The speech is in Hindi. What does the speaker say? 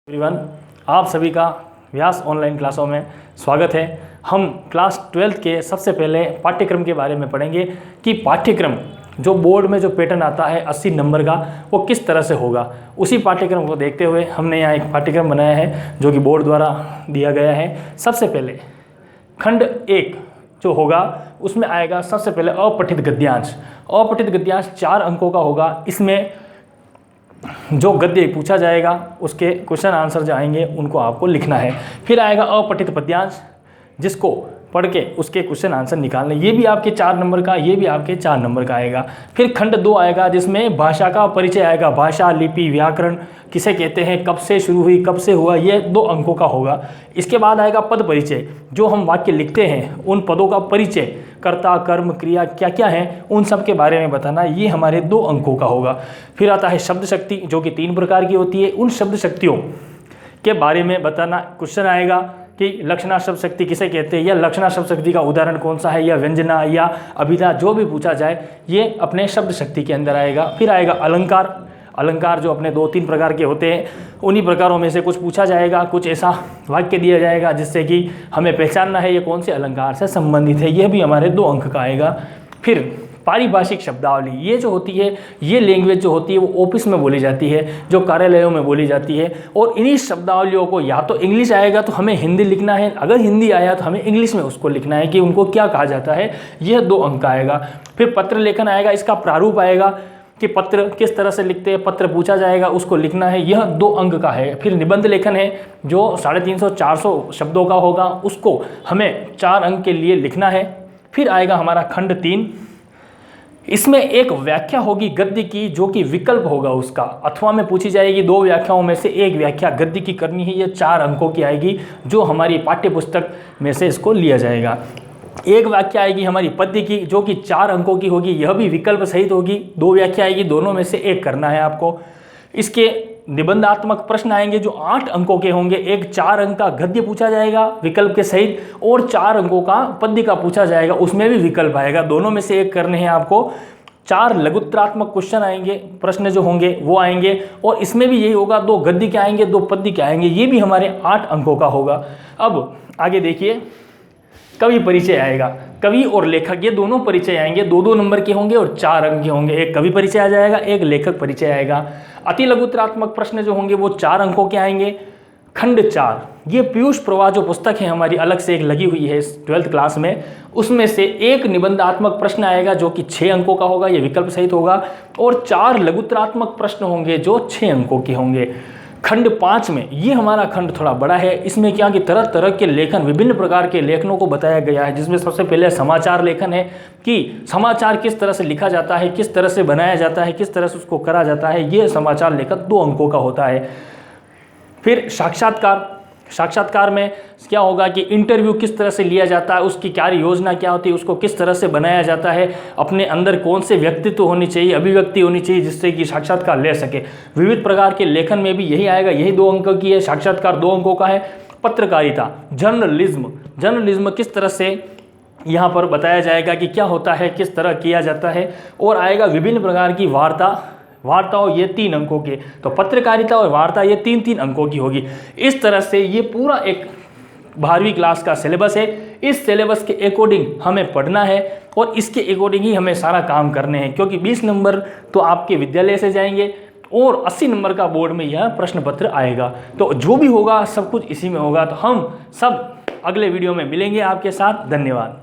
एवरीवन, आप सभी का व्यास ऑनलाइन क्लासों में स्वागत है। हम क्लास 12th के सबसे पहले पाठ्यक्रम के बारे में पढ़ेंगे कि पाठ्यक्रम जो बोर्ड में जो पैटर्न आता है 80 नंबर का वो किस तरह से होगा। उसी पाठ्यक्रम को देखते हुए हमने यहाँ एक पाठ्यक्रम बनाया है जो कि बोर्ड द्वारा दिया गया है। सबसे पहले खंड 1 जो होगा उसमें आएगा सबसे पहले अपठित गद्यांश। अपठित गद्यांश 4 अंकों का होगा। इसमें जो गद्य पूछा जाएगा उसके क्वेश्चन आंसर जो आएंगे उनको आपको लिखना है। फिर आएगा अपठित पद्यांश जिसको पढ़ के उसके क्वेश्चन आंसर निकालने, ये भी आपके 4 नंबर का, ये भी आपके 4 नंबर का आएगा। फिर खंड 2 आएगा जिसमें भाषा का परिचय आएगा। भाषा, लिपि, व्याकरण किसे कहते हैं, कब से शुरू हुई, कब से हुआ, ये 2 अंकों का होगा। इसके बाद आएगा पद परिचय, जो हम वाक्य लिखते हैं उन पदों का परिचय, कर्ता, कर्म, क्रिया क्या क्या है उन सब के बारे में बताना, ये हमारे 2 अंकों का होगा। फिर आता है शब्द शक्ति जो कि 3 प्रकार की होती है। उन शब्द शक्तियों के बारे में बताना क्वेश्चन आएगा कि लक्षणा शब्द शक्ति किसे कहते हैं, या लक्षणा शब्द शक्ति का उदाहरण कौन सा है, या व्यंजना या अभिधा, जो भी पूछा जाए ये अपने शब्द शक्ति के अंदर आएगा। फिर आएगा अलंकार। अलंकार जो अपने 2-3 प्रकार के होते हैं, उन्हीं प्रकारों में से कुछ पूछा जाएगा, कुछ ऐसा वाक्य दिया जाएगा जिससे कि हमें पहचानना है ये कौन से अलंकार से संबंधित है, यह भी हमारे 2 अंक का आएगा। फिर पारिभाषिक शब्दावली, ये जो होती है, ये लैंग्वेज जो होती है वो ऑफिस में बोली जाती है, जो कार्यालयों में बोली जाती है। और इन्हीं शब्दावलियों को या तो इंग्लिश आएगा तो हमें हिंदी लिखना है, अगर हिंदी आया तो हमें इंग्लिश में उसको लिखना है कि उनको क्या कहा जाता है, यह 2 अंक आएगा। फिर पत्र लेखन आएगा, इसका प्रारूप आएगा कि पत्र किस तरह से लिखते हैं, पत्र पूछा जाएगा उसको लिखना है, यह 2 अंक का है। फिर निबंध लेखन है जो 350-400 शब्दों का होगा, उसको हमें 4 अंक के लिए लिखना है। फिर आएगा हमारा खंड 3, इसमें एक व्याख्या होगी गद्य की जो कि विकल्प होगा उसका, अथवा में पूछी जाएगी। 2 व्याख्याओं में से एक व्याख्या गद्य की करनी है, ये 4 अंकों की आएगी जो हमारी पाठ्य पुस्तक में से इसको लिया जाएगा। एक व्याख्या आएगी हमारी पद्य की जो कि 4 अंकों की होगी, यह भी विकल्प सहित होगी। 2 व्याख्या आएगी, दोनों में से एक करना है आपको। इसके निबंधात्मक प्रश्न आएंगे जो 8 अंकों के होंगे। एक 4 अंक का गद्य पूछा जाएगा विकल्प के सहित, और 4 अंकों का पद्य का पूछा जाएगा, उसमें भी विकल्प आएगा। दोनों में से एक करने हैं आपको। 4 लघुत्तरात्मक क्वेश्चन आएंगे, प्रश्न जो होंगे वो आएंगे, और इसमें भी यही होगा, 2 गद्य के आएंगे, 2 पद्य के आएंगे, ये भी हमारे 8 अंकों का होगा। अब आगे देखिए, कवि परिचय आएगा। कवि और लेखक ये दोनों परिचय आएंगे, 2-2 नंबर के होंगे और 4 अंक के होंगे। एक कवि परिचय आ जाएगा, एक लेखक परिचय आएगा। अति लघुत्तरात्मक प्रश्न जो होंगे वो 4 अंकों के आएंगे। खंड 4 ये पीयूष प्रवाह जो पुस्तक है हमारी, अलग से एक लगी हुई है 12th क्लास में, उसमें से एक निबंधात्मक प्रश्न आएगा जो कि 6 अंकों का होगा, ये विकल्प सहित होगा, और 4 लघुत्तरात्मक प्रश्न होंगे जो 6 अंकों के होंगे। खंड 5 में, ये हमारा खंड थोड़ा बड़ा है, इसमें क्या कि तरह तरह के लेखन, विभिन्न प्रकार के लेखनों को बताया गया है, जिसमें सबसे पहले समाचार लेखन है कि समाचार किस तरह से लिखा जाता है, किस तरह से बनाया जाता है, किस तरह से उसको करा जाता है, ये समाचार लेखन 2 अंकों का होता है। फिर साक्षात्कार, साक्षात्कार में क्या होगा कि इंटरव्यू किस तरह से लिया जाता है, उसकी कार्य योजना क्या होती है, उसको किस तरह से बनाया जाता है, अपने अंदर कौन से व्यक्तित्व होनी चाहिए, अभिव्यक्ति होनी चाहिए जिससे कि साक्षात्कार ले सके। विविध प्रकार के लेखन में भी यही आएगा, यही 2 अंक की है। साक्षात्कार 2 अंकों का है। पत्रकारिता, जर्नलिज्म, जर्नलिज्म किस तरह से यहाँ पर बताया जाएगा कि क्या होता है, किस तरह किया जाता है। और आएगा विभिन्न प्रकार की वार्ता, वार्ताओं, ये 3 अंकों के, तो पत्रकारिता और वार्ता ये 3-3 अंकों की होगी। इस तरह से ये पूरा एक 12वीं क्लास का सिलेबस है। इस सिलेबस के अकॉर्डिंग हमें पढ़ना है और इसके अकॉर्डिंग ही हमें सारा काम करने हैं, क्योंकि 20 नंबर तो आपके विद्यालय से जाएंगे और 80 नंबर का बोर्ड में यह प्रश्न पत्र आएगा। तो जो भी होगा सब कुछ इसी में होगा। तो हम सब अगले वीडियो में मिलेंगे आपके साथ। धन्यवाद।